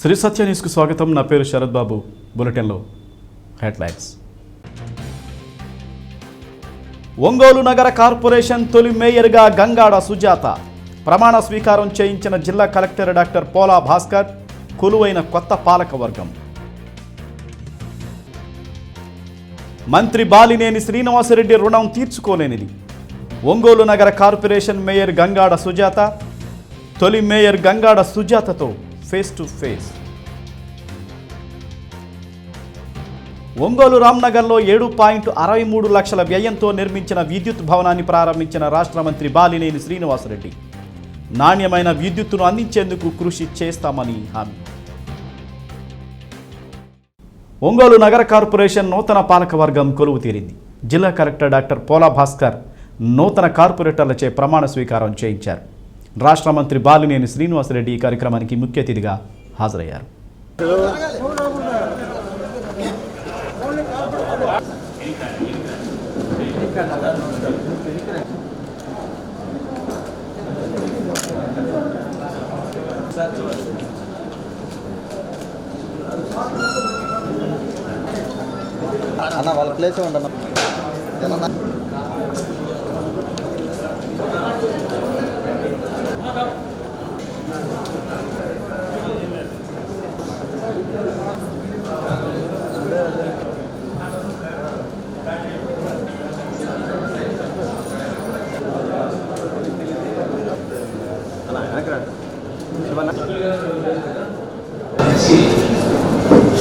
శ్రీ సత్య న్యూస్కు స్వాగతం. నా పేరు శరత్ బాబు. బులెటిన్లో హెడ్లైన్స్. ఒంగోలు నగర కార్పొరేషన్ తొలి మేయర్గా గంగాడ సుజాత ప్రమాణ స్వీకారం చేయించిన జిల్లా కలెక్టర్ డాక్టర్ పోలా భాస్కర్. కొలువైన కొత్త పాలకవర్గం. మంత్రి బాలినేని శ్రీనివాసరెడ్డి రుణం తీర్చుకోలేనిది. ఒంగోలు నగర కార్పొరేషన్ మేయర్ గంగాడ సుజాత. తొలి మేయర్ గంగాడ సుజాతతో ఫేస్ టు ఫేస్. ఒంగోలు రామ్నగర్లో 7.63 లక్షల వ్యయంతో నిర్మించిన విద్యుత్ భవనాన్ని ప్రారంభించిన రాష్ట్ర మంత్రి బాలినేని శ్రీనివాసరెడ్డి. నాణ్యమైన విద్యుత్తును అందించేందుకు కృషి చేస్తామని హామీ. ఒంగోలు నగర కార్పొరేషన్ నూతన పాలకవర్గం కొలువు తీరింది. జిల్లా కలెక్టర్ డాక్టర్ పోలా భాస్కర్ నూతన కార్పొరేటర్లచే ప్రమాణ స్వీకారం చేయించారు. రాష్ట్ర మంత్రి బాలినేని శ్రీనివాసరెడ్డి ఈ కార్యక్రమానికి ముఖ్య అతిథిగా హాజరయ్యారు. అన్న వాళ్ళ ప్లేస్ ఉండన్న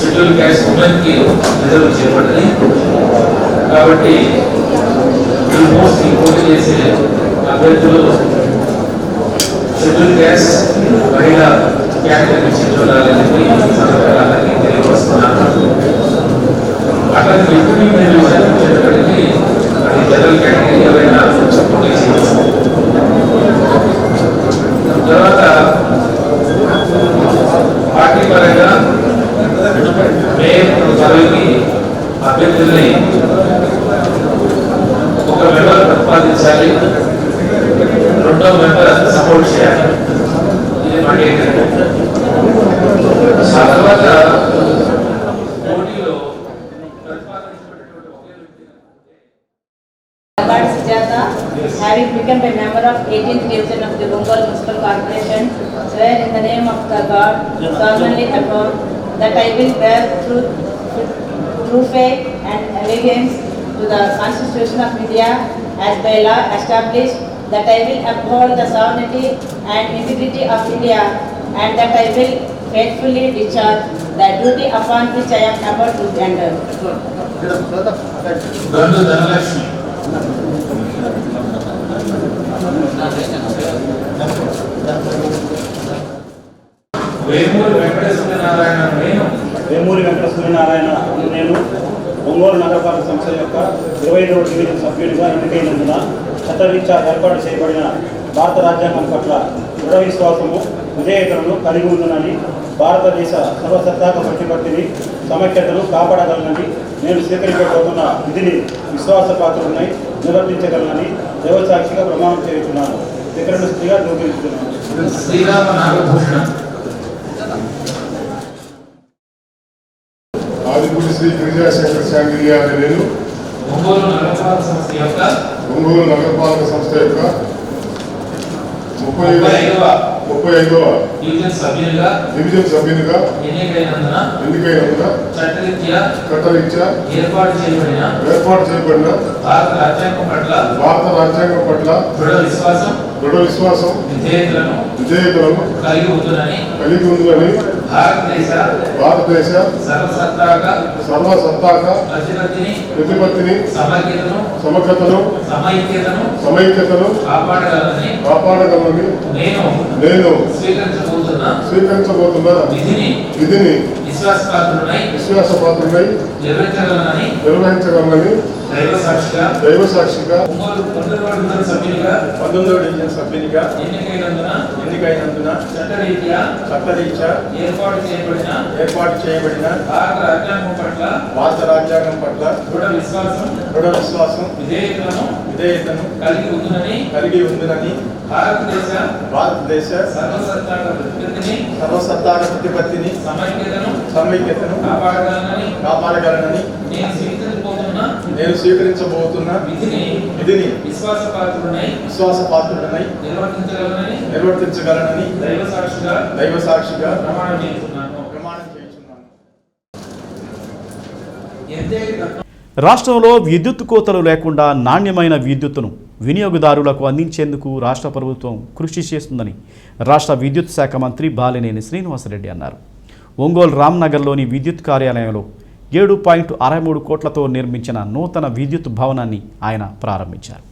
షెడ్యూల్ క్యాస్ట్ ఉమెన్కి రిజర్వ్ చేయబడ్డది. కాబట్టి మోస్ట్ పోటీ చేసే అభ్యర్థులు షెడ్యూల్ క్యాస్ట్ మహిళా కేటగిరీ షెడ్యూల్ అలాంటి సందర్భాలకి తెలియవస్తున్నాను. అట్లాగే వ్యక్తిని చేపట్టింది అది జనరల్ కేటగిరీ ఎవరైనా పోటీ చేయవచ్చు. తర్వాత పార్టీ పరంగా మేయర్ పదవికి అభ్యర్థుల్ని ఒక మెంబర్ ప్రతిపాదించాలి, రెండో మెంబర్ సపోర్ట్ చేయాలి. ఇది మాకు ఆ తర్వాత పోటీలో having become a member of 18th division of the Ongole Municipal Corporation, swear in the name of the God, solemnly affirm that I will bear true faith and allegiance to the Constitution of India as by law established, that I will uphold the sovereignty and integrity of India, and that I will faithfully discharge the duty upon which I am about to enter. Vemuri Venkata Suryanarayana నేను ఒంగోలు నగరపాలక సంస్థ యొక్క 25వ division సభ్యుడిగా ఎన్నికైనందున చట్టరీత్యా ఏర్పాటు చేయబడిన భారత రాజ్యాంగం పట్ల దృఢ విశ్వాసము విధేయతలను కలిగి ఉందని, భారతదేశ సర్వసత్తాక ప్రతిపత్తిని సమైక్యతను కాపాడగలనని, నేను స్వీకరించబోతున్న విధిని విశ్వాసపాత్రుడినై నిర్వర్తించగలనని దైవసాక్షిగా ప్రమాణం చేస్తున్నాను. స్వీకరణ స్థితిగా ధృవీకరిస్తున్నాను. శ్రీరామ నాగభూషణం. ఆదిపూడి శ్రీ గిరిజాశంకర్ శాంగిలి అనే నేను ఒంగోలు నగరపాలక సంస్థ యొక్క 35వ డివిజన్ సభ్యునిగా ఎన్నికైనందున చట్టరీత్యా ఏర్పాటు చేయబడిన భారత రాజ్యాంగం పట్ల దృఢ విశ్వాసం విధేయతలను కలిగి ఉందని భారతదేశ సర్వసత్తాక ప్రతిపత్తిని సమగ్రతను సమైక్యతను కాపాడగలనని నేను స్వీకరించబోతున్న విధిని విశ్వాసపాత్రుడై నిర్వహించగలనని దైవ సాక్షిగా ఒంగోలు 19వ డివిజన్ సభ్యునిగా 19వ డివిజన్ సభ్యునిగా ఎన్నికైనందున చట్టరీత్యా ఏర్పాటు చేయబడిన భారత రాజ్యాంగం పట్ల దృఢ విశ్వాసం విధేయతను కలిగి ఉందని భారతదేశ సర్వసత్తాక ప్రతిపత్తిని సమైక్యతను కాపాడగలనని నేను స్వీకరించబోతున్న విధిని విశ్వాసపాత్రుడనై నిర్వర్తించగలనని దైవ సాక్షిగా ప్రమాణం చేస్తున్నాను. రాష్ట్రంలో విద్యుత్ కోతలు లేకుండా నాణ్యమైన విద్యుత్తును వినియోగదారులకు అందించేందుకు రాష్ట్ర ప్రభుత్వం కృషి చేస్తుందని రాష్ట్ర విద్యుత్ శాఖ మంత్రి బాలినేని శ్రీనివాసరెడ్డి అన్నారు. ఒంగోలు రామ్నగర్లోని విద్యుత్ కార్యాలయంలో 7.63 కోట్లతో నిర్మించిన నూతన విద్యుత్ భవనాన్ని ఆయన ప్రారంభించారు.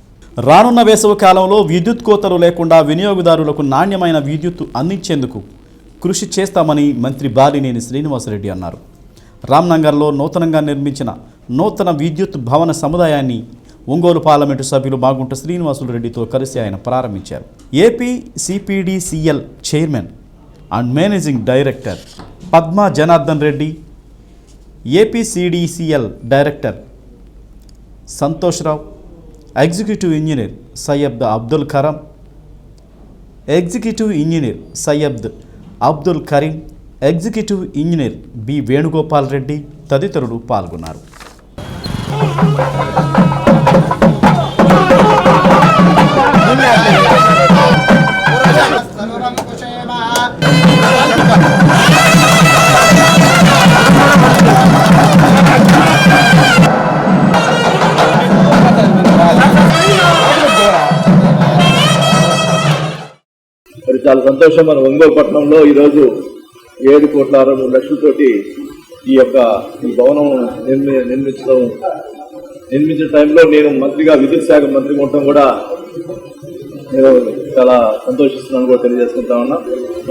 రానున్న వేసవి కాలంలో విద్యుత్ కోతలు లేకుండా వినియోగదారులకు నాణ్యమైన విద్యుత్ అందించేందుకు కృషి చేస్తామని మంత్రి బాలినేని శ్రీనివాసరెడ్డి అన్నారు. రామ్నగర్లో నూతనంగా నిర్మించిన నూతన విద్యుత్ భవన సముదాయాన్ని ఒంగోలు పార్లమెంటు సభ్యులు మాగుంట శ్రీనివాసులు రెడ్డితో కలిసి ఆయన ప్రారంభించారు. AP CPDCL chairman and managing director Padma Janardhan Reddy, APCDCL director Santosh Rao, executive engineer Syed Abdul Karam, executive engineer Syed Abdul Kareem, executive engineer B Venugopal Reddy తదితరులు పాల్గొన్నారు. మరి చాలా సంతోషం. మన ఒంగోలు పట్టణంలో ఈరోజు 7,63,00,000 ఈ భవనం నిర్మించిన టైంలో నేను మంత్రిగా విద్యుత్ శాఖ మంత్రి ఉండటం కూడా నేను చాలా సంతోషిస్తున్నాను కూడా తెలియజేసుకుంటా ఉన్నా.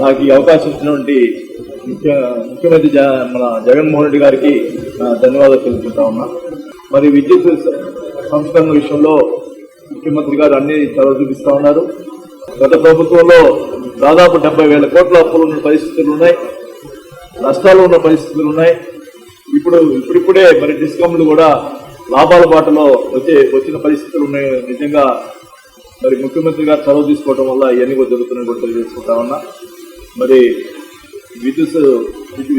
నాకు ఈ అవకాశం ఇచ్చినటువంటి ముఖ్యమంత్రి మన జగన్మోహన్ రెడ్డి గారికి ధన్యవాదాలు తెలుపుకుంటా ఉన్నా. మరి విద్యుత్ సంస్కరణ విషయంలో ముఖ్యమంత్రి గారు అన్ని చొరవ చూపిస్తూ ఉన్నారు. గత ప్రభుత్వంలో దాదాపు 70,000 కోట్ల అప్పులు ఉన్న పరిస్థితులు ఉన్నాయి, నష్టాలు ఉన్న పరిస్థితులు ఉన్నాయి. ఇప్పుడిప్పుడే మరి డిస్కమ్లు కూడా లాభాల బాటలో వచ్చిన పరిస్థితులు ఉన్నాయి. నిజంగా మరి ముఖ్యమంత్రి గారు చొరవ తీసుకోవడం వల్ల ఇవన్నీ కూడా జరుగుతున్నాయి కూడా తెలియజేసుకుంటా ఉన్నా. మరి విద్యుత్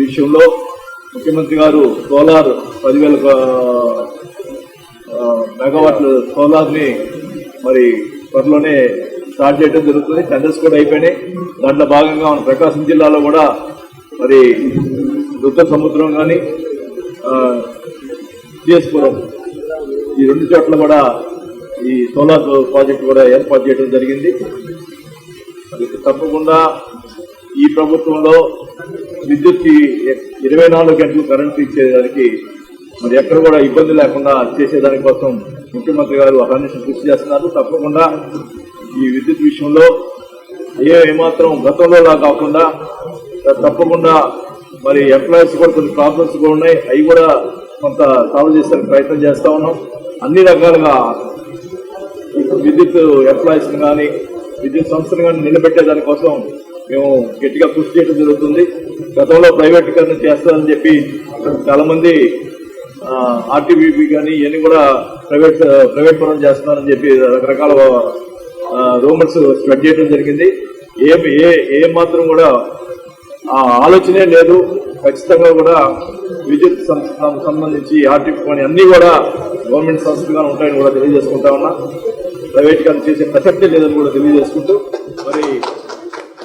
విషయంలో ముఖ్యమంత్రి గారు సోలార్ 10,000 మెగావాట్ల సోలార్ని మరి త్వరలోనే స్టార్ట్ చేయడం జరుగుతుంది. టెండర్స్ కూడా అయిపోయినాయి. దాంట్లో భాగంగా మన ప్రకాశం జిల్లాలో కూడా మరి దుర్గ సముద్రం కానీ సిఎస్పురం ఈ 2 చోట్ల కూడా ఈ సోలార్ ప్రాజెక్ట్ కూడా ఏర్పాటు చేయడం జరిగింది. తప్పకుండా ఈ ప్రభుత్వంలో విద్యుత్ 24 గంటలు కరెంటు ఇచ్చేదానికి మరి ఎక్కడ కూడా ఇబ్బంది లేకుండా చేసేదానికోసం ముఖ్యమంత్రి గారు అహర్నిశం కృషి చేస్తున్నారు. తప్పకుండా ఈ విద్యుత్ విషయంలో ఏమాత్రం గతంలోలా కాకుండా తప్పకుండా మరి ఎంప్లాయీస్ కూడా కొన్ని ప్రాబ్లమ్స్ కూడా ఉన్నాయి, అవి కూడా కొంత సాల్వ్ చేసే ప్రయత్నం చేస్తూ ఉన్నాం. అన్ని రకాలుగా ఇప్పుడు విద్యుత్ ఎంప్లాయీస్ని కానీ విద్యుత్ సంస్థను కానీ నిలబెట్టేదానికోసం మేము గట్టిగా కృషి చేయడం జరుగుతుంది. గతంలో ప్రైవేటీకరణ చేస్తారని చెప్పి చాలామంది ఆర్టీబీపీ కానీ ఇవన్నీ కూడా ప్రైవేట్ పరం చేస్తున్నారని చెప్పి రకరకాల రూమర్స్ స్ప్రెడ్ చేయడం జరిగింది. ఏ మాత్రం కూడా ఆలోచనే లేదు. ఖచ్చితంగా కూడా విద్యుత్ సంబంధించి ఆర్టీపీ కానీ అన్నీ కూడా గవర్నమెంట్ సంస్థలుగా ఉంటాయని కూడా తెలియజేసుకుంటా ఉన్నా. ప్రైవేట్గా చేసే ప్రసక్తే లేదని కూడా తెలియజేసుకుంటూ మరి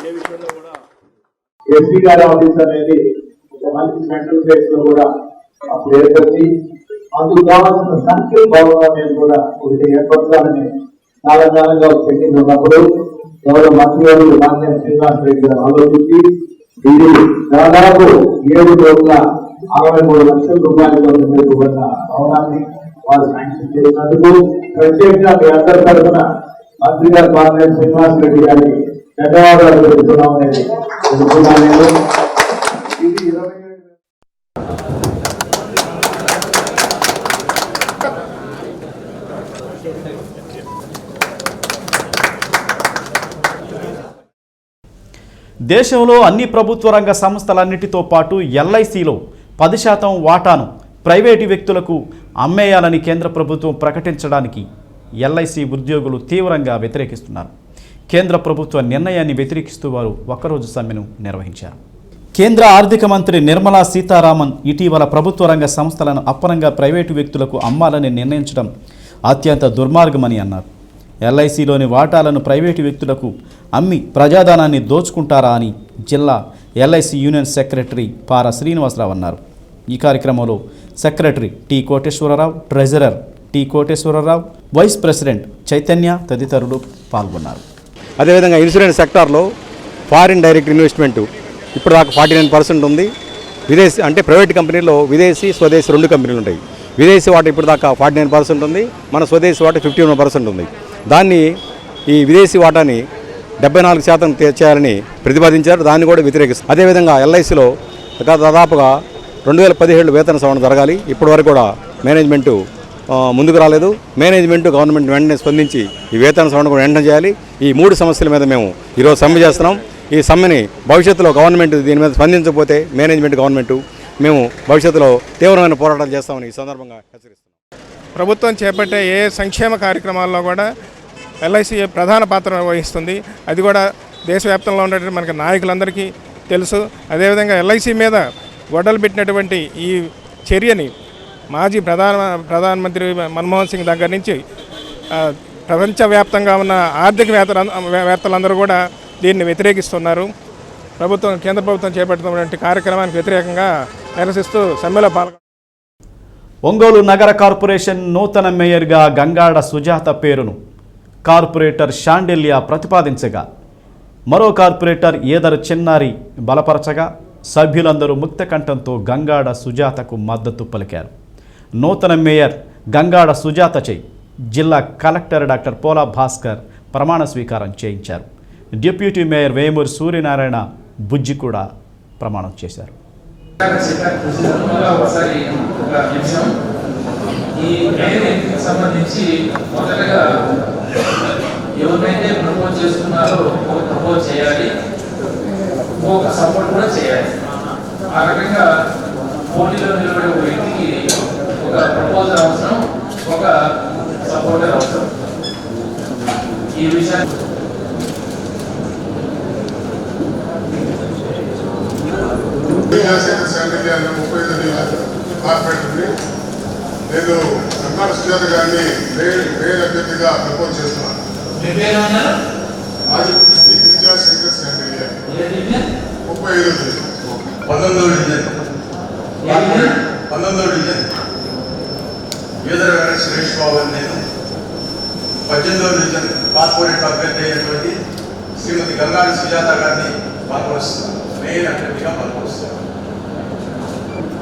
ఏ విషయంలో కూడా ఎంపీ గారి ఆఫీస్ అనేది మంచి సెంట్రల్ ప్లేస్ లో కూడా అప్పుడు ఏర్పడి అందుకు కావాల్సిన సంఖ్య భవనం అనేది కూడా ఒకటి ఏర్పరచాలని చాలా కాలంగా పెండింగ్ ఉన్నప్పుడు గౌరవ మంత్రి గారు మాన్య శ్రీనివాస్ రెడ్డి గారు ఆలోచించి ఇది దాదాపు 7,63,00,000 రూపాయలతో నిర్మించబడిన భవనాన్ని వారు శాంక్షన్ చేసినందుకు ప్రత్యేకంగా మీ అందరి తరఫున మంత్రి గారు మాన్య శ్రీనివాస్ రెడ్డి గారికి ధన్యవాదాలు తెలుపుతున్నామనేది తెలుపుతున్నాను. ఇది 27 దేశంలో అన్ని ప్రభుత్వ రంగ సంస్థలన్నిటితో పాటు ఎల్ఐసిలో 10% వాటాను ప్రైవేటు వ్యక్తులకు అమ్మేయాలని కేంద్ర ప్రభుత్వం ప్రకటించడానికి ఎల్ఐసి ఉద్యోగులు తీవ్రంగా వ్యతిరేకిస్తున్నారు. కేంద్ర ప్రభుత్వ నిర్ణయాన్ని వ్యతిరేకిస్తూ వారు ఒక్కరోజు సమ్మెను నిర్వహించారు. కేంద్ర ఆర్థిక మంత్రి నిర్మలా సీతారామన్ ఇటీవల ప్రభుత్వ రంగ సంస్థలను అప్పనంగా ప్రైవేటు వ్యక్తులకు అమ్మాలని నిర్ణయించడం అత్యంత దుర్మార్గమని అన్నారు. ఎల్ఐసిలోని వాటాలను ప్రైవేటు వ్యక్తులకు అమ్మి ప్రజాధనాన్ని దోచుకుంటారా అని జిల్లా LIC union secretary Para Srinivasa Rao అన్నారు. ఈ కార్యక్రమంలో secretary T Koteswara Rao, treasurer T Koteswara Rao, vice president Chaitanya తదితరులు పాల్గొన్నారు. అదేవిధంగా ఇన్సూరెన్స్ సెక్టార్లో ఫారిన్ డైరెక్ట్ ఇన్వెస్ట్మెంటు ఇప్పుడు దాకా 49% ఉంది. విదేశీ అంటే ప్రైవేట్ కంపెనీలో విదేశీ స్వదేశీ 2 కంపెనీలు ఉంటాయి. విదేశీ వాటా ఇప్పుడు దాకా 49% ఉంది, మన స్వదేశీ వాటా 51% ఉంది. దాన్ని ఈ విదేశీ వాటాని 74% చేయాలని ప్రతిపాదించారు. దాన్ని కూడా వ్యతిరేకిస్తారు. అదేవిధంగా ఎల్ఐసిలో దాదాపుగా 2017 వేతన సవరణ జరగాలి. ఇప్పటి వరకు కూడా మేనేజ్మెంటు ముందుకు రాలేదు. మేనేజ్మెంటు గవర్నమెంట్ వెంటనే స్పందించి ఈ వేతన సవరణ కూడా వెంటనే చేయాలి. ఈ 3 సమస్యల మీద మేము ఈరోజు సమ్మె చేస్తున్నాం. ఈ సమ్మెని భవిష్యత్తులో గవర్నమెంట్ దీని మీద స్పందించకపోతే మేనేజ్మెంట్ గవర్నమెంటు మేము భవిష్యత్తులో తీవ్రమైన పోరాటాలు చేస్తామని ఈ సందర్భంగా హెచ్చరిస్తున్నాం. ప్రభుత్వం చేపట్టే ఏ సంక్షేమ కార్యక్రమాల్లో కూడా ఎల్ఐసి ప్రధాన పాత్ర వహిస్తుంది. అది కూడా దేశవ్యాప్తంలో ఉన్నటువంటి మనకి నాయకులందరికీ తెలుసు. అదేవిధంగా ఎల్ఐసి మీద గొడ్డలు పెట్టినటువంటి ఈ చర్యని మాజీ ప్రధానమంత్రి మన్మోహన్ సింగ్ దగ్గర నుంచి ప్రపంచవ్యాప్తంగా ఉన్న ఆర్థికవేత్తలందరూ కూడా దీన్ని వ్యతిరేకిస్తున్నారు. కేంద్ర ప్రభుత్వం చేపడుతున్నటువంటి కార్యక్రమానికి వ్యతిరేకంగా నిరసిస్తూ సమ్మెలో పాల్గొన్నారు. ఒంగోలు నగర కార్పొరేషన్ నూతన మేయర్గా గంగాడ సుజాత పేరును కార్పొరేటర్ షాండిల్య ప్రతిపాదించగా మరో కార్పొరేటర్ ఏదరు చిన్నారి బలపరచగా సభ్యులందరూ ముక్తకంఠంతో గంగాడ సుజాతకు మద్దతు పలికారు. నూతన మేయర్ గంగాడ సుజాతచే జిల్లా కలెక్టర్ డాక్టర్ పోలా భాస్కర్ ప్రమాణ స్వీకారం చేయించారు. డిప్యూటీ మేయర్ వేమూరి సూర్యనారాయణ బుజ్జి కూడా ప్రమాణం చేశారు. ఈ మేయర్కి సంబంధించి మొదటగా ఎవరైతే ప్రపోజ్ చేస్తున్నారో ఒక ప్రపోజ్ చేయాలి, ఒక సపోర్ట్ కూడా చేయాలి. ఆ రకంగా పోటీలో నిలబడే ఒక వ్యక్తికి ఒక ప్రపోజల్ అవసరం, ఒక సపోర్టర్ అవసరం. ఈ విషయాన్ని నేను గంగాడ సుజాత గారిని మేయర్ అభ్యర్థిగా ప్రపోజ్ చేస్తున్నాను. శ్రీ గిరిజా శంకర్ శాండిల్య 35 డివిజన్ యూదర్ వెంకట సురేష్ బాబు అని నేను 18వ డివిజన్ కార్పొరేట్ అభ్యర్థి అయినటువంటి శ్రీమతి గంగాడ సుజాత గారిని పాల్గొస్తున్నాను. మేయర్ అభ్యర్థిగా పాల్గొస్తున్నాను.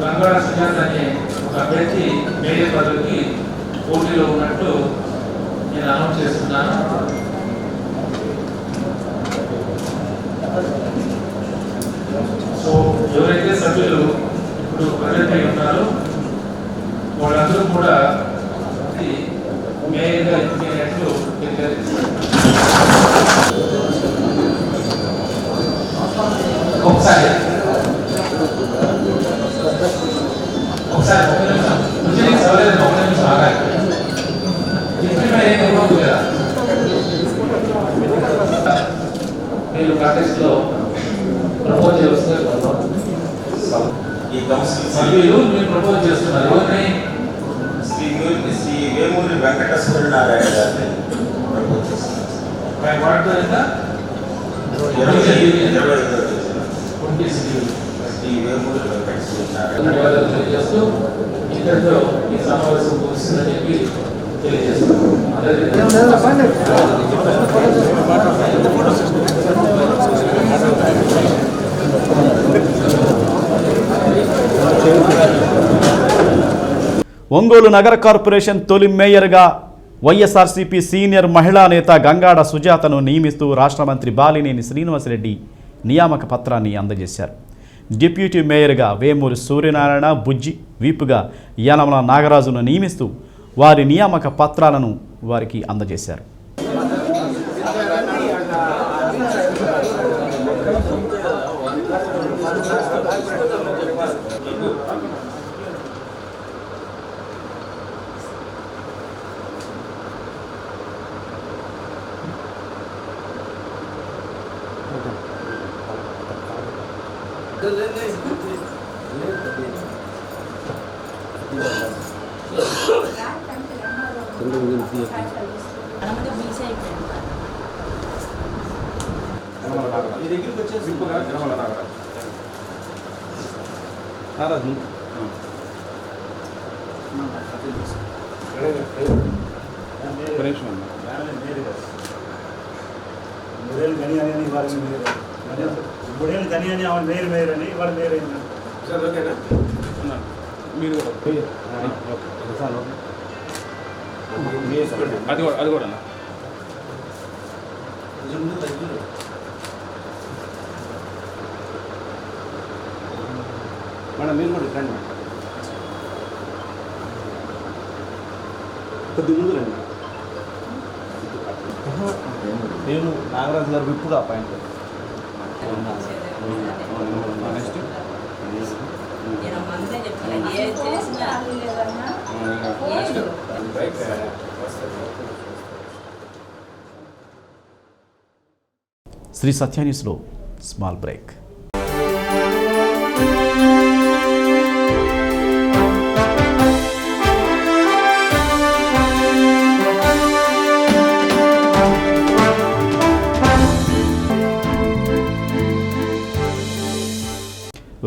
గంగాడ సుజాత అనే ఒక అభ్యర్థి మేయర్ పదవికి పోటీలో ఉన్నట్టు నేను అనౌన్స్ చేస్తున్నాను. సో ఎవరైతే సభ్యులు ఇప్పుడు ప్రజెంట్ అయి ఉన్నారో వాళ్ళందరూ కూడా మేయర్గా ఎన్నికైనట్లు ఒకసారి ఆగాలి. మీరు కాంటెక్స్లో ప్రపోజ్ చేస్తున్నారు. ఈ కౌన్సిల్ సభ్యులు మీరు ప్రపోజ్ చేస్తున్నారు. ఎవరిని? శ్రీ వేమూరి వెంకట సూర్యనారాయణ గారిని ప్రపోజ్ చేస్తున్నారు. వాటితో ఎంత? 20 శ్రీ వేమూరి వెంకట సూర్యనారాయణ తెలియజేస్తూ ఇంతటితో ఈ సమావేశం ముగిసిందని చెప్పి తెలియజేస్తున్నాను. ఒంగోలు నగర కార్పొరేషన్ తొలి మేయర్గా వైఎస్ఆర్సీపీ సీనియర్ మహిళా నేత గంగాడ సుజాతను నియమిస్తూ రాష్ట్ర మంత్రి బాలినేని శ్రీనివాసరెడ్డి నియామక పత్రాన్ని అందజేశారు. డిప్యూటీ మేయర్గా వేమూరి సూర్యనారాయణ బుజ్జి, వీపుగా యనమల నాగరాజును నియమిస్తూ వారి నియామక పత్రాలను వారికి అందజేశారు. అది కూడా మేడం మీరు కూడా రండి మేడం కొద్ది ముందు రండి నేను నాగరాజు గారు ఇప్పుడు పాయింట్ నెక్స్ట్ శ్రీ సత్య న్యూస్లో స్మాల్ బ్రేక్.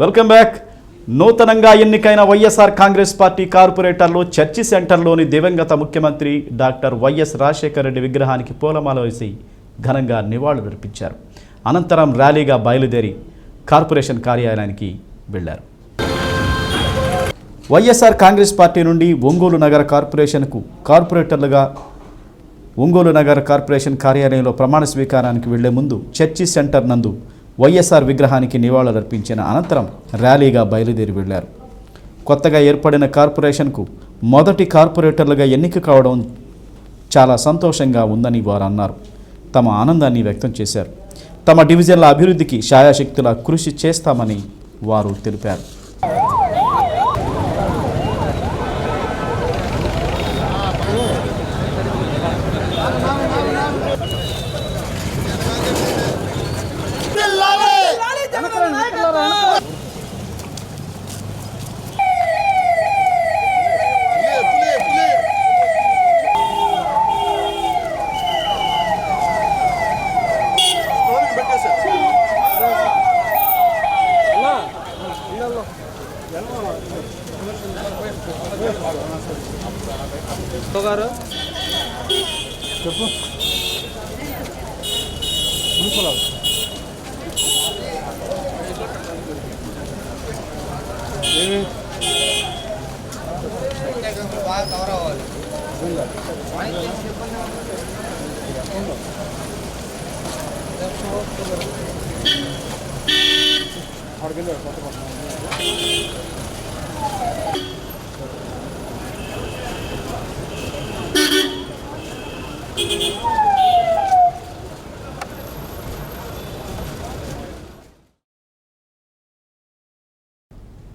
Welcome back. నూతనంగా ఎన్నికైన వైఎస్ఆర్ కాంగ్రెస్ పార్టీ కార్పొరేటర్లు చర్చి సెంటర్లోని దివంగత ముఖ్యమంత్రి డాక్టర్ వైఎస్ రాజశేఖర రెడ్డి విగ్రహానికి పూలమాల వేసి ఘనంగా నివాళులర్పించారు. అనంతరం ర్యాలీగా బయలుదేరి కార్పొరేషన్ కార్యాలయానికి వెళ్లారు. వైఎస్ఆర్ కాంగ్రెస్ పార్టీ నుండి ఒంగోలు నగర కార్పొరేషన్కు కార్పొరేటర్లుగా ఒంగోలు నగర కార్పొరేషన్ కార్యాలయంలో ప్రమాణ స్వీకారానికి వెళ్లే ముందు చర్చి సెంటర్ నందు వైఎస్ఆర్ విగ్రహానికి నివాళులర్పించిన అనంతరం ర్యాలీగా బయలుదేరి వెళ్లారు. కొత్తగా ఏర్పడిన కార్పొరేషన్కు మొదటి కార్పొరేటర్లుగా ఎన్నిక కావడం చాలా సంతోషంగా ఉందని వారు అన్నారు. తమ ఆనందాన్ని వ్యక్తం చేశారు. తమ డివిజన్ల అభివృద్ధికి శాయశక్తులా కృషి చేస్తామని వారు తెలిపారు.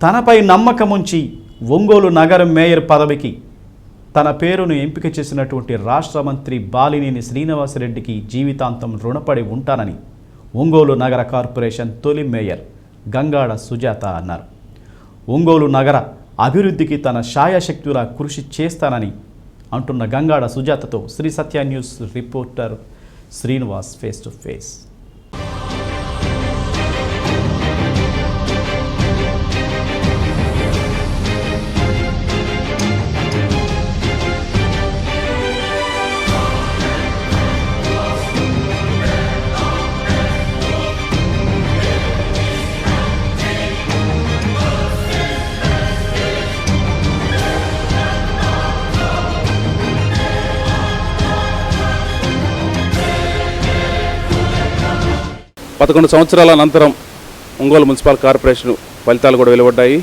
తనపై నమ్మకముంచి ఒంగోలు నగరం మేయర్ పదవికి తన పేరును ఎంపిక చేసినటువంటి రాష్ట్ర మంత్రి బాలినేని శ్రీనివాసరెడ్డికి జీవితాంతం రుణపడి ఉంటానని ఒంగోలు నగర కార్పొరేషన్ తొలి మేయర్ గంగాడ సుజాత అన్నారు. ఒంగోలు నగర అభివృద్ధికి తన శాయశక్తులా కృషి చేస్తానని అంటున్న గంగాడ సుజాతతో Sri Satya news reporter Srinivas face to face. పదకొండు సంవత్సరాల అనంతరం ఒంగోలు మున్సిపల్ కార్పొరేషన్ ఫలితాలు కూడా వెలువడ్డాయి.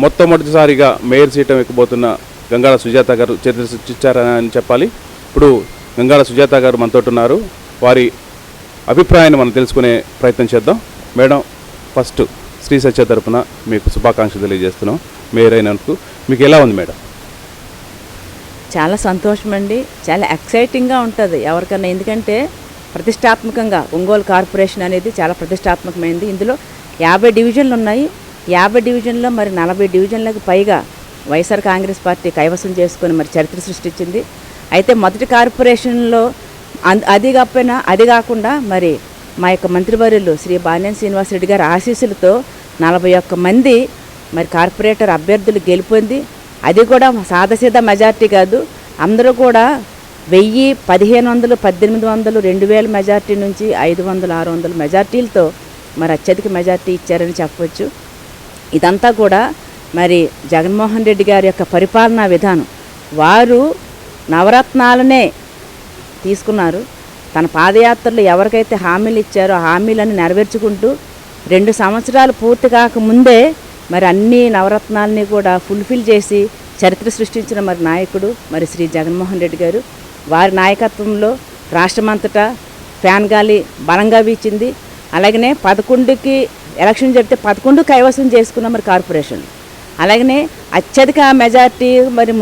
మొట్టమొదటిసారిగా మేయర్ సీటం ఎక్కబోతున్న గంగాడ సుజాత గారు చరిత్ర సృష్టించారని చెప్పాలి. ఇప్పుడు గంగాడ సుజాత గారు మనతో ఉన్నారు. వారి అభిప్రాయాన్ని మనం తెలుసుకునే ప్రయత్నం చేద్దాం. మేడం, ఫస్ట్ శ్రీ సత్య తరపున మీకు శుభాకాంక్షలు తెలియజేస్తున్నాం. మేయర్ అయినందుకు మీకు ఎలా ఉంది మేడం? చాలా సంతోషం అండి. చాలా ఎక్సైటింగ్గా ఉంటుంది ఎవరికన్నా. ఎందుకంటే ప్రతిష్టాత్మకంగా ఒంగోలు కార్పొరేషన్ అనేది చాలా ప్రతిష్టాత్మకమైనది. ఇందులో 50 డివిజన్లు ఉన్నాయి. 50 డివిజన్లో మరి 40 డివిజన్లకు పైగా వైఎస్ఆర్ కాంగ్రెస్ పార్టీ కైవసం చేసుకొని మరి చరిత్ర సృష్టించింది. అయితే మొదటి కార్పొరేషన్లో అది కాకుండా మరి మా యొక్క మంత్రివర్యులు శ్రీ బాలినేని శ్రీనివాసరెడ్డి గారి ఆశీస్సులతో 41 మంది మరి కార్పొరేటర్ అభ్యర్థులు గెలుపొంది, అది కూడా సాదాసీదా మెజార్టీ కాదు, అందరూ కూడా 1000, 1500, 1800, 2000 మెజార్టీ నుంచి 500, 600 మెజార్టీలతో మరి అత్యధిక మెజార్టీ ఇచ్చారని చెప్పవచ్చు. ఇదంతా కూడా మరి జగన్మోహన్ రెడ్డి గారి యొక్క పరిపాలనా విధానం. వారు నవరత్నాలనే తీసుకున్నారు. తన పాదయాత్రలో ఎవరికైతే హామీలు ఇచ్చారో ఆ హామీలను నెరవేర్చుకుంటూ 2 సంవత్సరాలు పూర్తి కాకముందే మరి అన్ని నవరత్నాలని కూడా ఫుల్ఫిల్ చేసి చరిత్ర సృష్టించిన మరి నాయకుడు మరి శ్రీ జగన్మోహన్ రెడ్డి గారు. వారి నాయకత్వంలో రాష్ట్రమంతటా ఫ్యాన్ గాలి బలంగా వీచింది. అలాగనే 11కి ఎలక్షన్ జరిగితే 11 కైవసం చేసుకున్న మరి కార్పొరేషన్. అలాగనే అత్యధిక మెజార్టీ మరి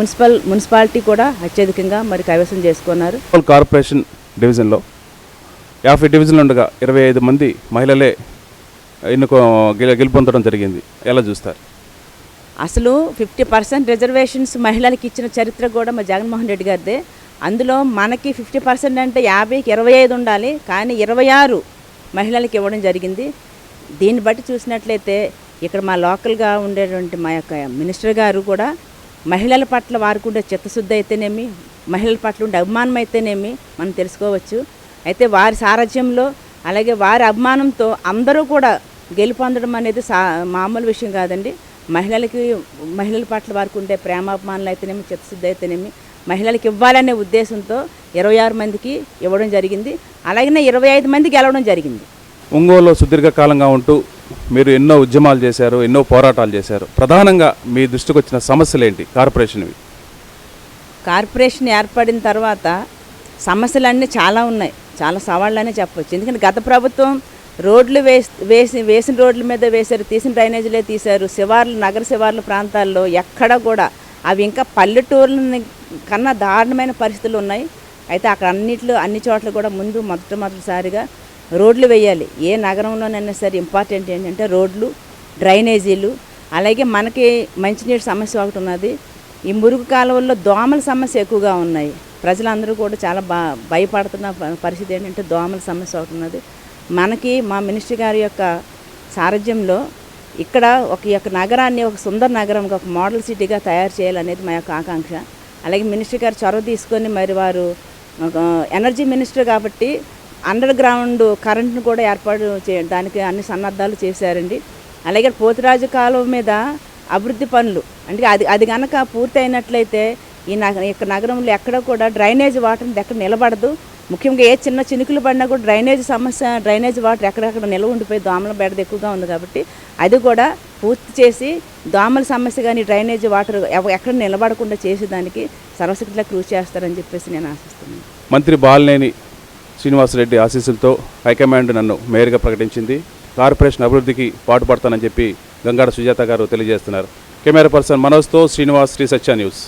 మున్సిపాలిటీ కూడా అత్యధికంగా మరి కైవసం చేసుకున్నారు. కార్పొరేషన్ డివిజన్లో 50 డివిజన్లు ఉండగా 25 మంది మహిళలే గెలుపొందడం జరిగింది. ఎలా చూస్తారు? అసలు 50% రిజర్వేషన్స్ మహిళలకు ఇచ్చిన చరిత్ర కూడా మరి జగన్మోహన్ రెడ్డి గారిదే. అందులో మనకి 50% అంటే 50కి 25 ఉండాలి, కానీ 26 మహిళలకు ఇవ్వడం జరిగింది. దీన్ని బట్టి చూసినట్లయితే ఇక్కడ మా లోకల్గా ఉండేటువంటి మా యొక్క మినిస్టర్ గారు కూడా మహిళల పట్ల వారికి ఉండే చిత్తశుద్ధి అయితేనేమి, మహిళల పట్ల ఉండే అభిమానం అయితేనేమి మనం తెలుసుకోవచ్చు. అయితే వారి సారథ్యంలో అలాగే వారి అభిమానంతో అందరూ కూడా గెలుపొందడం అనేది మామూలు విషయం కాదండి. మహిళల పట్ల వారికి ఉండే ప్రేమాభిమానాలు అయితేనేమి, చిత్తశుద్ధి అయితేనేమి మహిళలకు ఇవ్వాలనే ఉద్దేశంతో 26 మందికి ఇవ్వడం జరిగింది. అలాగనే 25 మంది గెలవడం జరిగింది. ఒంగోలులో సుదీర్ఘకాలంగా ఉంటూ మీరు ఎన్నో ఉద్యమాలు చేశారు, ఎన్నో పోరాటాలు చేశారు. ప్రధానంగా మీ దృష్టికి వచ్చిన సమస్యలు ఏంటి కార్పొరేషన్వి? కార్పొరేషన్ ఏర్పడిన తర్వాత సమస్యలన్నీ చాలా ఉన్నాయి, చాలా సవాళ్ళనే చెప్పవచ్చు. ఎందుకంటే గత ప్రభుత్వం రోడ్లు వేసిన రోడ్ల మీద వేశారు, తీసిన డ్రైనేజీలే తీశారు. నగర శివార్ల ప్రాంతాల్లో ఎక్కడ కూడా అవి ఇంకా పల్లెటూర్ల కన్నా దారుణమైన పరిస్థితులు ఉన్నాయి. అయితే అక్కడ అన్ని చోట్ల కూడా మొదటిసారిగా రోడ్లు వేయాలి. ఏ నగరంలోనైనా సరే ఇంపార్టెంట్ ఏంటంటే రోడ్లు, డ్రైనేజీలు. అలాగే మనకి మంచినీటి సమస్య ఒకటి ఉన్నది. ఈ మురుగు కాలువల్లో దోమల సమస్య ఎక్కువగా ఉన్నాయి. ప్రజలందరూ కూడా చాలా భయపడుతున్న పరిస్థితి ఏంటంటే దోమల సమస్య ఒకటి ఉన్నది. మనకి మా మినిస్టర్ గారి యొక్క సారథ్యంలో ఇక్కడ ఈ యొక్క నగరాన్ని ఒక సుందర నగరంగా, ఒక మోడల్ సిటీగా తయారు చేయాలనేది మా యొక్క ఆకాంక్ష. అలాగే మినిస్టర్ గారు చొరవ తీసుకొని మరి వారు ఎనర్జీ మినిస్టర్ కాబట్టి అండర్ గ్రౌండ్ కరెంట్ను కూడా ఏర్పాటు చేయడానికి అన్ని సన్నద్ధాలు చేశారండి. అలాగే పోతురాజు కాలువ మీద అభివృద్ధి పనులు అంటే అది కనుక పూర్తి అయినట్లయితే ఈ నగరంలో ఎక్కడ కూడా డ్రైనేజ్ వాటర్ ఎక్కడ నిలబడదు. ముఖ్యంగా ఏ చిన్న చినుకులు పడినా కూడా డ్రైనేజ్ వాటర్ ఎక్కడెక్కడ నిల్వ ఉండిపోయి దోమల బెడద ఎక్కువగా ఉంది కాబట్టి అది కూడా పూర్తి చేసి దోమల సమస్య కానీ డ్రైనేజ్ వాటర్ ఎక్కడ నిలబడకుండా చేసేదానికి సర్వశక్తిలా కృషి చేస్తారని చెప్పేసి నేను ఆశిస్తున్నాను. మంత్రి బాలినేని శ్రీనివాసరెడ్డి ఆశీస్సులతో హైకమాండ్ నన్ను మేయర్గా ప్రకటించింది. కార్పొరేషన్ అభివృద్ధికి పాటుపడతానని చెప్పి గంగాడ సుజాత గారు తెలియజేస్తున్నారు. Camera person మనోజ్తో Srinivas, Shri Satya news.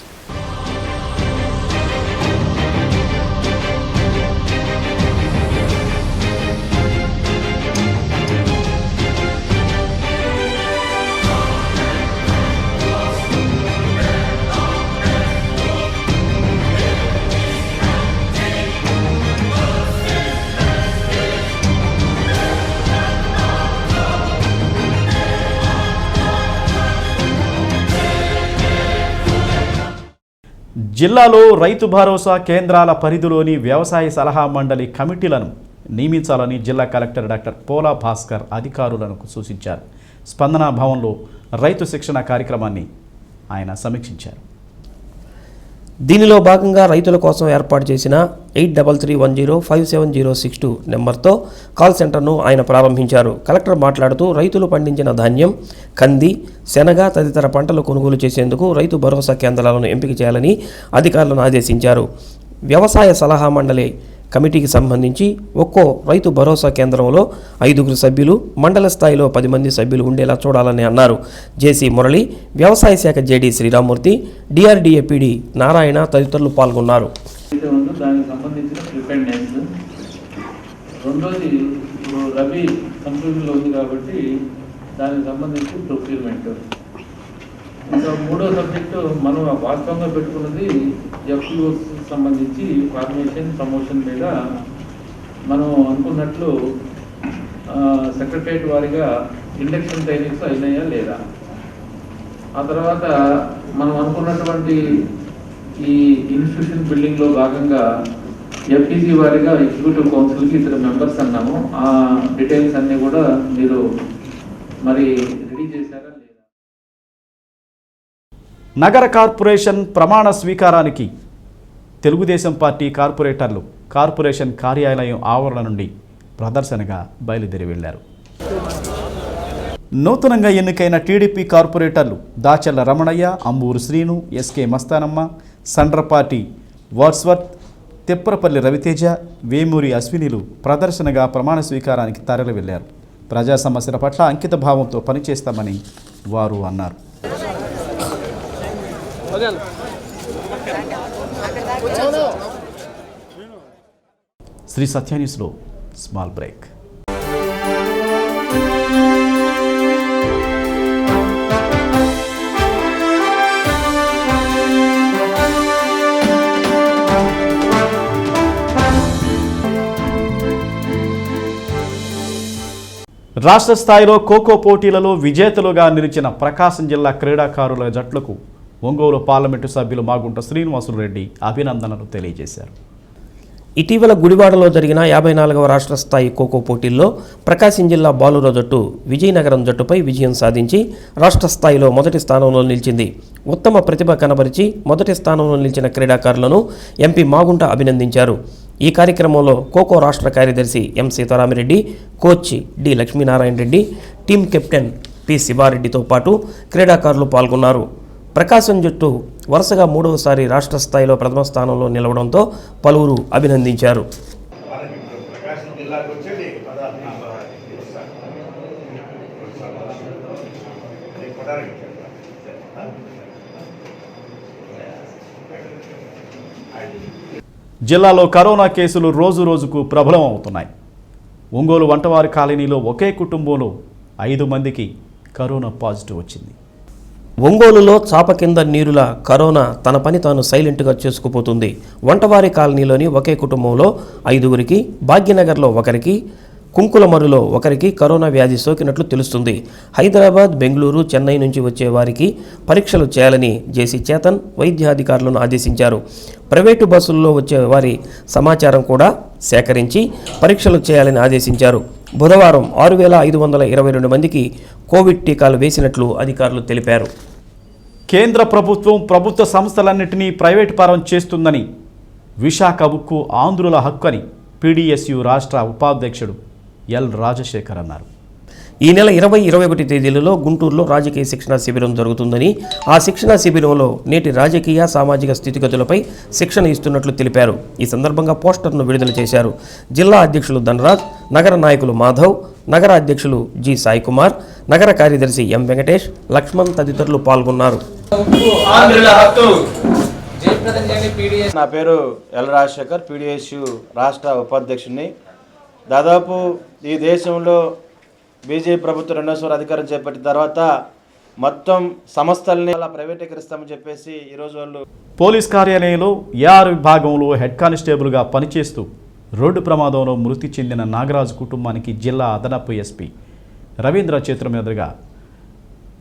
జిల్లాలో రైతు భరోసా కేంద్రాల పరిధిలోని వ్యవసాయ సలహా మండలి కమిటీలను నియమించాలని జిల్లా కలెక్టర్ డాక్టర్ పోలా భాస్కర్ అధికారులకు సూచించారు. స్పందన భవన్లో రైతు శిక్షణ కార్యక్రమాన్ని ఆయన సమీక్షించారు. దీనిలో భాగంగా రైతుల కోసం ఏర్పాటు చేసిన 8331057062 నెంబర్తో కాల్ సెంటర్ను ఆయన ప్రారంభించారు. కలెక్టర్ మాట్లాడుతూ రైతులు పండించిన ధాన్యం, కంది, శనగ తదితర పంటలు కొనుగోలు చేసేందుకు రైతు భరోసా కేంద్రాలను ఎంపిక చేయాలని అధికారులను ఆదేశించారు. వ్యవసాయ సలహా మండలి కమిటీకి సంబంధించి ఒక్కో రైతు భరోసా కేంద్రంలో 5 సభ్యులు, మండల స్థాయిలో 10 మంది సభ్యులు ఉండేలా చూడాలని అన్నారు. జేసీ మురళి, వ్యవసాయ శాఖ JD Sriramurthy, DRDA PD Narayana తదితరులు పాల్గొన్నారు. దానికి సంబంధించిన ప్రిపేర్నెస్, రెండోది ఇప్పుడు రబీ కంప్లీట్లో ఉంది కాబట్టి దానికి సంబంధించి ప్రొక్యూర్మెంట్. ఇంకా మూడో సబ్జెక్టు మనం వాస్తవంగా పెట్టుకున్నది ఎఫ్పిఓస్ సంబంధించి ఫార్మేషన్ ప్రమోషన్ మీద మనం అనుకున్నట్లు సెక్రటరియట్ వారిగా ఇండక్షన్ ట్రైనింగ్స్ అయినాయా లేదా. ఆ తర్వాత మనం అనుకున్నటువంటి ఈ ఇన్స్టిట్యూషన్ బిల్డింగ్లో భాగంగా ఎఫ్టీసీ వారిగా ఎగ్జిక్యూటివ్ కౌన్సిల్కి 2 మెంబర్స్ అన్నాము. ఆ డీటెయిల్స్ అన్నీ కూడా మీరు మరి రెడీ చేశారా లేదా. నగర కార్పొరేషన్ ప్రమాణ స్వీకారానికి తెలుగుదేశం పార్టీ కార్పొరేటర్లు కార్పొరేషన్ కార్యాలయం ఆవరణ నుండి ప్రదర్శనగా బయలుదేరి వెళ్లారు. నూతనంగా ఎన్నికైన టీడీపీ కార్పొరేటర్లు దాచర్ల రమణయ్య, అంబూరు శ్రీను, ఎస్కే మస్తానమ్మ, సండ్రపాటి వాట్స్వర్త్, తిప్పరపల్లి రవితేజ, వేమూరి అశ్వినిలు ప్రదర్శనగా ప్రమాణ స్వీకారానికి తరలి వెళ్లారు. ప్రజా సమస్యల పట్ల అంకిత భావంతో పనిచేస్తామని వారు అన్నారు. శ్రీ సత్య న్యూస్లో స్మాల్ బ్రేక్. రాష్ట్ర స్థాయిలో ఖోఖో పోటీలలో విజేతలుగా నిలిచిన ప్రకాశం జిల్లా క్రీడాకారుల జట్లకు ఒంగోలు పార్లమెంటు సభ్యులు మాగుంట శ్రీనివాసులు రెడ్డి అభినందనలు తెలియజేశారు. ఇటీవల గుడివాడలో జరిగిన 54వ రాష్ట్ర స్థాయి ఖోఖో పోటీల్లో ప్రకాశం జిల్లా బాలుర జట్టు విజయనగరం జట్టుపై విజయం సాధించి రాష్ట్ర స్థాయిలో మొదటి స్థానంలో నిలిచింది. ఉత్తమ ప్రతిభ కనబరిచి మొదటి స్థానంలో నిలిచిన క్రీడాకారులను ఎంపీ మాగుంట అభినందించారు. ఈ కార్యక్రమంలో ఖోఖో రాష్ట్ర కార్యదర్శి M Seetharami Reddy, coach D Lakshminarayana Reddy, team captain P శివారెడ్డితో పాటు క్రీడాకారులు పాల్గొన్నారు. ప్రకాశం జట్టు వరుసగా 3వసారి రాష్ట్ర స్థాయిలో ప్రథమ స్థానంలో నిలవడంతో పలువురు అభినందించారు. జిల్లాలో కరోనా కేసులు రోజు రోజుకు ప్రబలం అవుతున్నాయి. ఒంగోలు వంటవారి కాలనీలో ఒకే కుటుంబంలో 5 మందికి కరోనా పాజిటివ్ వచ్చింది. ఒంగోలులో చాప కింద నీరుల కరోనా తన పని తాను సైలెంట్గా చేసుకుపోతుంది. వంటవారి కాలనీలోని ఒకే కుటుంబంలో 5గురికి, భాగ్యనగర్లో 1కి, కుంకులమరులో 1కి కరోనా వ్యాధి సోకినట్లు తెలుస్తుంది. హైదరాబాద్, బెంగళూరు, చెన్నై నుంచి వచ్చే వారికి పరీక్షలు చేయాలని జేసీ చేతన్ వైద్యాధికారులను ఆదేశించారు. ప్రైవేటు బస్సుల్లో వచ్చే వారి సమాచారం కూడా సేకరించి పరీక్షలు చేయాలని ఆదేశించారు. బుధవారం 6522 మందికి కోవిడ్ టీకాలు వేసినట్లు అధికారులు తెలిపారు. కేంద్ర ప్రభుత్వం ప్రభుత్వ సంస్థలన్నింటినీ ప్రైవేటు పరం చేస్తుందని విశాఖ ఉక్కు ఆంధ్రుల హక్కు అని పీడీఎస్యు రాష్ట్ర ఉపాధ్యక్షుడు ఎల్ రాజశేఖర్ అన్నారు. ఈ నెల 20-21 తేదీలలో గుంటూరులో రాజకీయ శిక్షణా శిబిరం జరుగుతుందని, ఆ శిక్షణా శిబిరంలో నేటి రాజకీయ సామాజిక స్థితిగతులపై శిక్షణ ఇస్తున్నట్లు తెలిపారు. ఈ సందర్భంగా పోస్టర్ను విడుదల చేశారు. జిల్లా అధ్యక్షులు ధనరాజ్, నగర నాయకులు మాధవ్, నగర అధ్యక్షులు జి సాయి కుమార్, నగర కార్యదర్శి ఎం వెంకటేష్, లక్ష్మణ్ తదితరులు పాల్గొన్నారు. నా పేరు ఎల్ రాజశేఖర్, పీడీఎస్యు రాష్ట్ర ఉపాధ్యక్షుడిని. దాదాపు ఈ దేశంలో బీజేపీ ప్రభుత్వం 2వసారి అధికారం చేపట్టిన తర్వాత మొత్తం సంస్థల్ని అలా ప్రైవేటీకరిస్తామని చెప్పేసి ఈరోజు వాళ్ళు పోలీస్ కార్యాలయంలో ఏఆర్ విభాగంలో హెడ్ కానిస్టేబుల్గా పనిచేస్తూ రోడ్డు ప్రమాదంలో మృతి చెందిన నాగరాజు కుటుంబానికి జిల్లా అదనపు ఎస్పీ రవీంద్ర చేతుల మీదుగా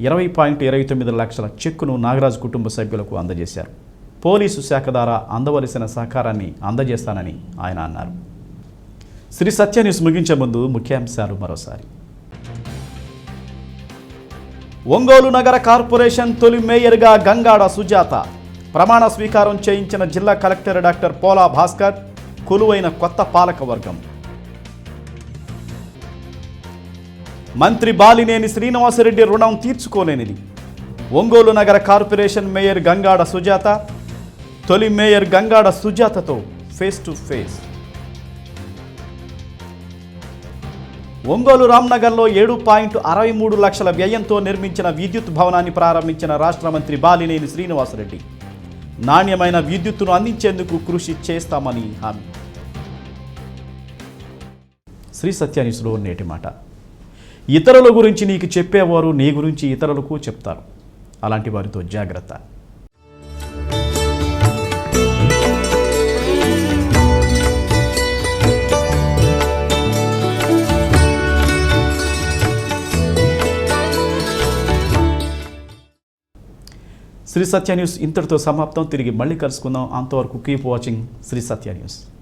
20.29 లక్షల చెక్కును నాగరాజు కుటుంబ సభ్యులకు అందజేశారు. పోలీసు శాఖ ద్వారా అందవలసిన సహకారాన్ని అందజేస్తానని ఆయన అన్నారు. శ్రీ సత్య న్యూస్ ముగించే ముందు ముఖ్యాంశాలు మరోసారి. ఒంగోలు నగర కార్పొరేషన్ తొలి మేయర్గా గంగాడ సుజాత ప్రమాణ స్వీకారం చేయించిన జిల్లా కలెక్టర్ డాక్టర్ పోలా భాస్కర్, కొలువైన కొత్త పాలక వర్గం. మంత్రి బాలినేని శ్రీనివాసరెడ్డి రుణం తీర్చుకోలేనిది. ఒంగోలు నగర కార్పొరేషన్ మేయర్ గంగాడ సుజాత, తొలి మేయర్ గంగాడ సుజాతతో ఫేస్ టు ఫేస్. ఒంగోలు రామ్నగర్లో 7.63 లక్షల వ్యయంతో నిర్మించిన విద్యుత్ భవనాన్ని ప్రారంభించిన రాష్ట్ర మంత్రి బాలినేని శ్రీనివాసరెడ్డి నాణ్యమైన విద్యుత్తును అందించేందుకు కృషి చేస్తామని హామీ. శ్రీ సత్య న్యూస్లో నేటి మాట. ఇతరుల గురించి నీకు చెప్పేవారు నీ గురించి ఇతరులకు చెప్తారు. అలాంటి వారితో జాగ్రత్త. శ్రీ సత్య న్యూస్ ఇంతటితో సమాప్తం. తిరిగి మళ్ళీ కలుసుకుందాం. అంతవరకు keep watching Shri Satya news.